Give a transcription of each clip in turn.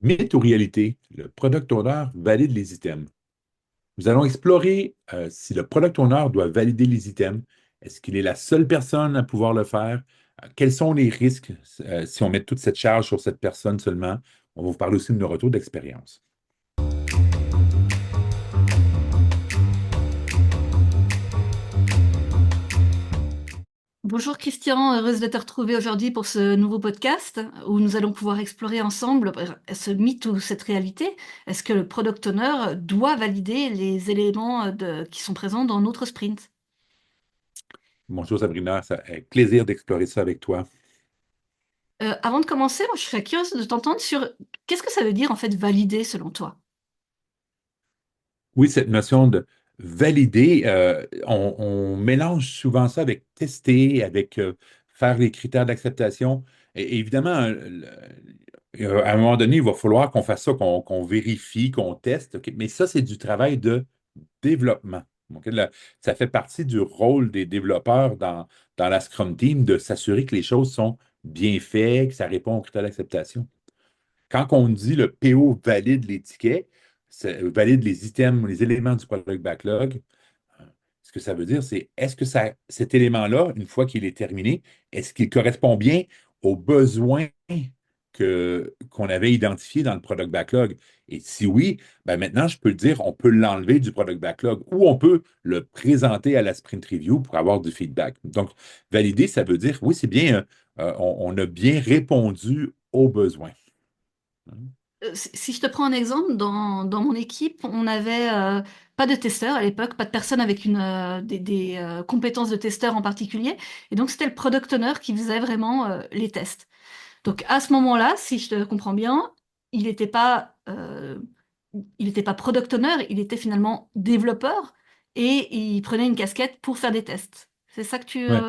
Mythe ou réalité, le product owner valide les items. Nous allons explorer si le product owner doit valider les items. Est-ce qu'il est la seule personne à pouvoir le faire? Quels sont les risques si on met toute cette charge sur cette personne seulement? On va vous parler aussi de nos retours d'expérience. Bonjour Christian, heureuse de te retrouver aujourd'hui pour ce nouveau podcast où nous allons pouvoir explorer ensemble ce mythe ou cette réalité. Est-ce que le product owner doit valider les éléments qui sont présents dans notre sprint? Bonjour Sabrina, ça un plaisir d'explorer ça avec toi. Avant de commencer, moi je serais curieuse de t'entendre sur qu'est-ce que ça veut dire en fait valider selon toi? Oui, cette notion de valider, on mélange souvent ça avec tester, avec faire les critères d'acceptation. Et évidemment, à un moment donné, il va falloir qu'on fasse ça, qu'on vérifie, qu'on teste. OK? Mais ça, c'est du travail de développement. OK? Ça fait partie du rôle des développeurs dans la Scrum Team de s'assurer que les choses sont bien faites, que ça répond aux critères d'acceptation. Quand on dit le PO valide les tickets, valide les items, les éléments du product backlog, ce que ça veut dire, c'est est-ce que cet élément-là, une fois qu'il est terminé, est-ce qu'il correspond bien aux besoins qu'on avait identifiés dans le product backlog? Et si oui, ben maintenant, je peux le dire, on peut l'enlever du product backlog ou on peut le présenter à la sprint review pour avoir du feedback. Donc, valider, ça veut dire, oui, c'est bien, on a bien répondu aux besoins. Si je te prends un exemple, dans mon équipe, on n'avait pas de testeur à l'époque, pas de personne avec des compétences de testeur en particulier. Et donc, c'était le product owner qui faisait vraiment les tests. Donc, à ce moment-là, si je te comprends bien, il n'était pas, il n'était pas product owner, il était finalement développeur et il prenait une casquette pour faire des tests. C'est ça que tu... Ouais.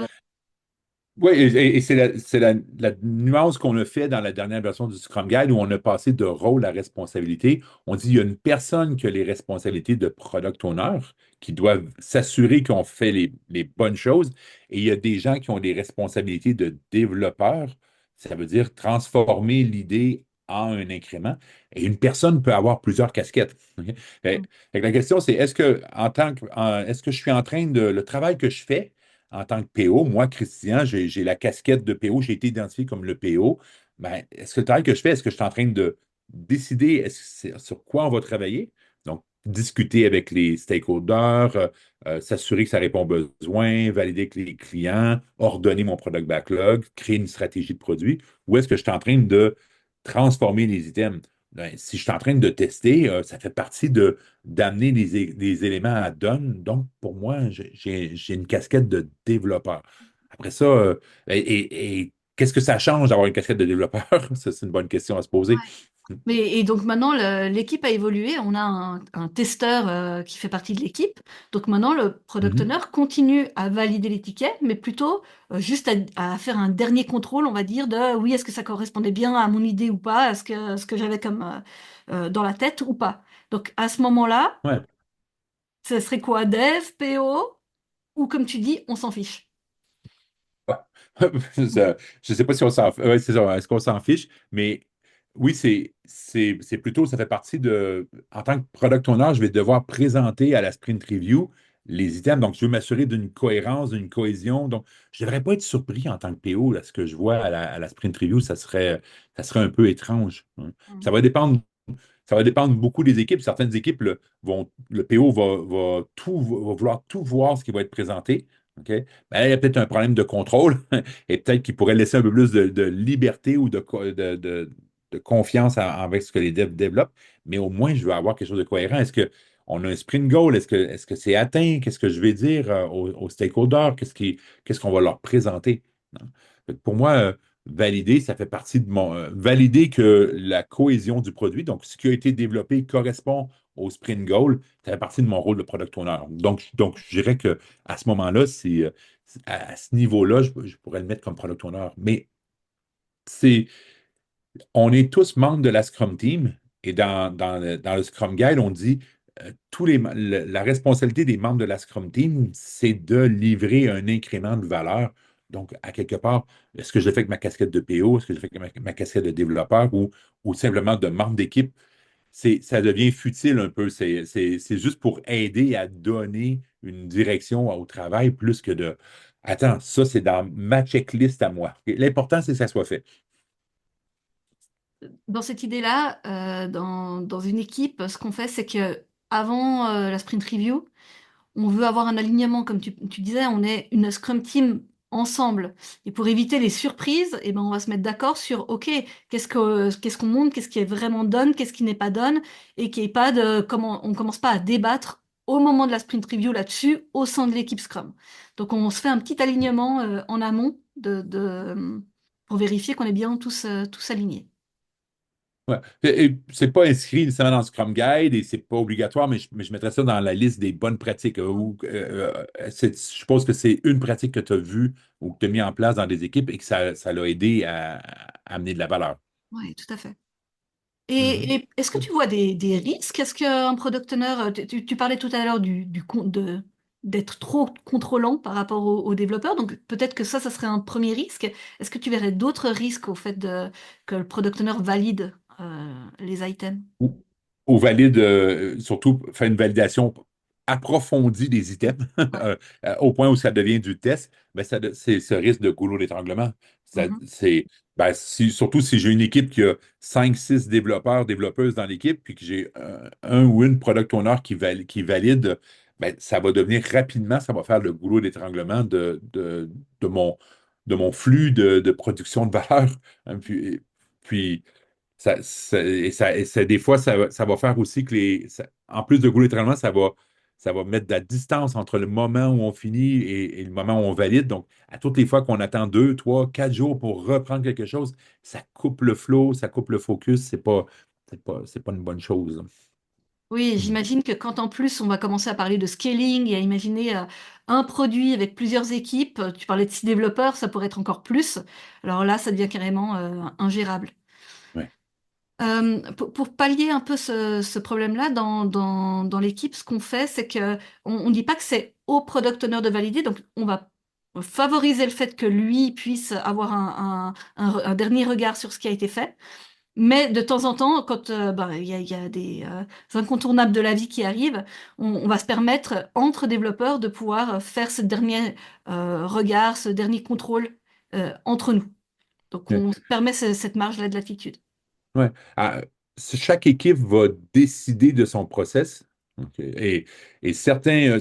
Oui, et c'est la nuance qu'on a fait dans la dernière version du Scrum Guide où on a passé de rôle à responsabilité. On dit qu'il y a une personne qui a les responsabilités de product owner, qui doivent s'assurer qu'on fait les bonnes choses, et il y a des gens qui ont des responsabilités de développeur. Ça veut dire transformer l'idée en un incrément. Et une personne peut avoir plusieurs casquettes. OK? Fait que la question, c'est est-ce que je suis en train de, le travail que je fais, en tant que PO, moi, Christian, j'ai la casquette de PO, j'ai été identifié comme le PO. Ben, est-ce que le travail que je fais, est-ce que je suis en train de décider sur quoi on va travailler? Donc, discuter avec les stakeholders, s'assurer que ça répond aux besoins, valider avec les clients, ordonner mon product backlog, créer une stratégie de produit, ou est-ce que je suis en train de transformer les items? Ben, si je suis en train de tester, ça fait partie d'amener des éléments à donne. Donc, pour moi, j'ai une casquette de développeur. Après ça, et qu'est-ce que ça change d'avoir une casquette de développeur? Ça, c'est une bonne question à se poser. Et donc maintenant, l'équipe a évolué. On a un testeur qui fait partie de l'équipe. Donc maintenant, le product Mhm. owner continue à valider les tickets, mais plutôt juste à faire un dernier contrôle, on va dire, de oui, est-ce que ça correspondait bien à mon idée ou pas, est-ce que ce que j'avais comme dans la tête ou pas. Donc à ce moment-là, Ouais. ce serait quoi, dev, PO, ou comme tu dis, on s'en fiche. Ouais. Je ne sais pas si on s'en ouais, c'est ça, est-ce qu'on s'en fiche, mais oui, c'est plutôt, ça fait partie de, en tant que product owner, je vais devoir présenter à la sprint review les items. Donc, je veux m'assurer d'une cohérence, d'une cohésion. Donc, je ne devrais pas être surpris en tant que PO, là, ce que je vois à la sprint review, ça serait un peu étrange, hein. Ça Mhm. va dépendre. Ça va dépendre beaucoup des équipes. Certaines équipes, le PO va vouloir tout voir ce qui va être présenté. OK? Ben là, il y a peut-être un problème de contrôle et peut-être qu'il pourrait laisser un peu plus de liberté ou de confiance avec ce que les devs développent. Mais au moins, je veux avoir quelque chose de cohérent. Est-ce qu'on a un sprint goal? Est-ce que c'est atteint? Qu'est-ce que je vais dire aux stakeholders? Qu'est-ce qu'on va leur présenter? Hein? Fait que pour moi, valider, ça fait partie de valider que la cohésion du produit, donc ce qui a été développé correspond au sprint goal, ça fait partie de mon rôle de product owner. Donc je dirais que à ce moment-là, à ce niveau-là, je pourrais le mettre comme product owner. Mais c'est, on est tous membres de la Scrum Team et dans le Scrum Guide, on dit la responsabilité des membres de la Scrum Team, c'est de livrer un incrément de valeur Donc, à quelque part, est-ce que je le fais avec ma casquette de PO, est-ce que je le fais avec ma casquette de développeur ou simplement de membre d'équipe? Ça devient futile un peu. C'est juste pour aider à donner une direction au travail plus que de attends, ça, c'est dans ma checklist à moi. L'important, c'est que ça soit fait. Dans cette idée-là, dans une équipe, ce qu'on fait, c'est que avant la sprint review, on veut avoir un alignement, comme tu disais, on est une Scrum Team ensemble. Et pour éviter les surprises, eh ben, on va se mettre d'accord sur, OK, qu'est-ce qu'on monte, qu'est-ce qui est vraiment done, qu'est-ce qui n'est pas done, et qu'il n'y ait pas de, comment, on commence pas à débattre au moment de la sprint review là-dessus, au sein de l'équipe Scrum. Donc, on se fait un petit alignement en amont pour vérifier qu'on est bien tous alignés. Ouais. Et c'est pas inscrit nécessairement dans le Scrum Guide et c'est pas obligatoire, mais je mettrais ça dans la liste des bonnes pratiques. Je suppose que c'est une pratique que tu as vue ou que tu as mis en place dans des équipes et que ça l'a aidé à amener de la valeur. Oui, tout à fait. Mhm. Et est-ce que tu vois des risques? Est-ce qu'un product owner, tu parlais tout à l'heure d'être trop contrôlant par rapport aux développeurs, donc peut-être que ça serait un premier risque. Est-ce que tu verrais d'autres risques au fait que le product owner valide les items? Ou, ou valide, surtout faire une validation approfondie des items Ouais. au point où ça devient du test, ben c'est ce risque de goulot d'étranglement. Mhm. Ben, surtout si j'ai une équipe qui a 5 6 développeurs, développeuses dans l'équipe, puis que j'ai un ou une product owner qui valide, ben, ça va devenir rapidement, ça va faire le goulot d'étranglement de de mon flux de production de valeur. Hein, puis des fois, ça va faire aussi que en plus de goût littéralement, ça va mettre de la distance entre le moment où on finit et le moment où on valide. Donc, à toutes les fois qu'on attend 2, 3, 4 jours pour reprendre quelque chose, ça coupe le flow, ça coupe le focus. C'est pas une bonne chose. Oui, Mm. j'imagine que quand en plus on va commencer à parler de scaling et à imaginer un produit avec plusieurs équipes, tu parlais de 6 développeurs, ça pourrait être encore plus. Alors là, ça devient carrément ingérable. Ouais. Pour pallier un peu ce problème-là dans l'équipe, ce qu'on fait, c'est que on dit pas que c'est au product owner de valider, donc on va favoriser le fait que lui puisse avoir un dernier regard sur ce qui a été fait. Mais de temps en temps, quand ben, il y a des incontournables de la vie qui arrivent, on va se permettre, entre développeurs, de pouvoir faire ce dernier regard, ce dernier contrôle entre nous. Donc Ouais. on se permet cette marge-là de latitude. Ouais. Chaque équipe va décider de son process. OK. Et certains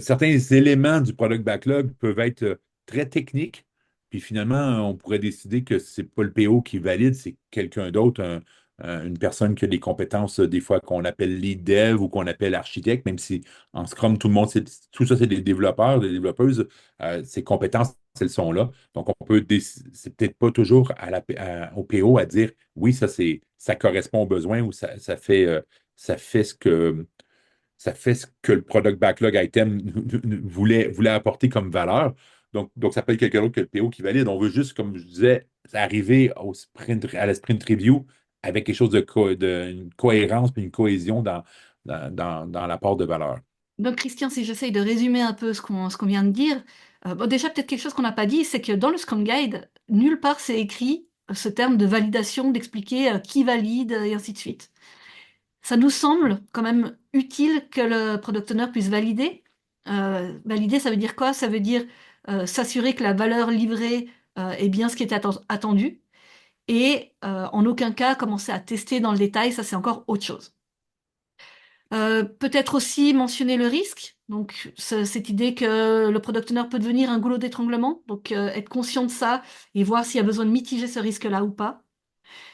éléments du product backlog peuvent être très techniques. Puis finalement, on pourrait décider que c'est pas le PO qui valide, c'est quelqu'un d'autre, une personne qui a des compétences, des fois qu'on appelle lead dev ou qu'on appelle architecte, même si en Scrum, tout ça, c'est des développeurs, des développeuses. Ces compétences, elles sont là. Donc, c'est peut-être pas toujours au PO à dire oui, ça correspond aux besoins ou ça fait ça fait ce que le product backlog item voulait apporter comme valeur. Donc ça peut être quelqu'un d'autre que le PO qui valide. On veut juste, comme je disais, arriver à la sprint review avec quelque chose une cohérence et une cohésion dans l'apport de valeur. Donc, Christian, si j'essaye de résumer un peu ce qu'on vient de dire, bon, déjà, peut-être quelque chose qu'on n'a pas dit, c'est que dans le Scrum Guide, nulle part c'est écrit ce terme de validation, d'expliquer qui valide et ainsi de suite. Ça nous semble quand même utile que le product owner puisse valider. Valider, ça veut dire quoi? Ça veut dire s'assurer que la valeur livrée est bien ce qui était attendu et en aucun cas commencer à tester dans le détail, ça c'est encore autre chose. Peut-être aussi mentionner le risque, donc cette idée que le product owner peut devenir un goulot d'étranglement, donc être conscient de ça et voir s'il y a besoin de mitiger ce risque-là ou pas.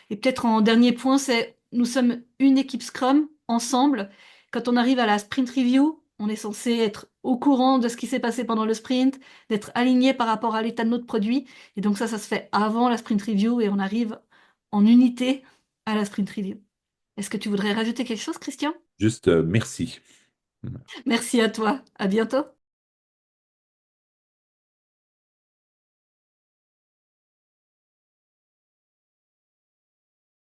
Et peut-être en dernier point, c'est nous sommes une équipe Scrum ensemble. Quand on arrive à la sprint review, on est censé être au courant de ce qui s'est passé pendant le sprint, d'être aligné par rapport à l'état de notre produit. Et donc ça se fait avant la sprint review et on arrive en unité à la sprint review. Est-ce que tu voudrais rajouter quelque chose, Christian? Juste merci. Merci à toi. À bientôt.